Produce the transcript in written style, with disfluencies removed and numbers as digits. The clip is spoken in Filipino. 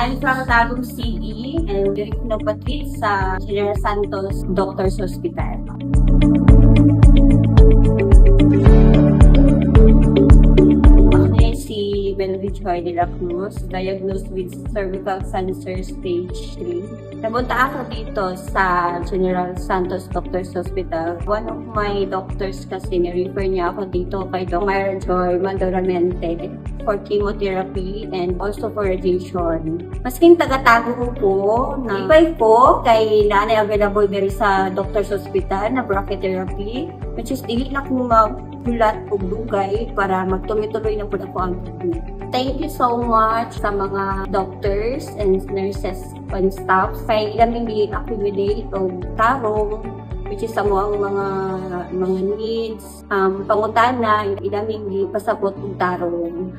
I'm from Tagum City and very pinapatid sa General Santos Doctors Hospital. Ako si Melody Joy de la Cruz, diagnosed with cervical cancer stage 3. Napunta ako dito sa General Santos Doctors Hospital. One of my doctors kasi ni-refer niya ako dito kay Dr. Myra Joy Mandoramente for chemotherapy and also for radiation. Masking taga-tago ko po, ipay po kay nanay available diri sa Doctors Hospital na brachytherapy, which is dili na kung magbulat o dugay para magtuloy-tuloy na po na po ang treatment. Thank you so much sa mga doctors and nurses and staff. Kaya ilang i-accommodate o tarong, which is ang mga needs, pangutana, ilang pasabot ng tarong.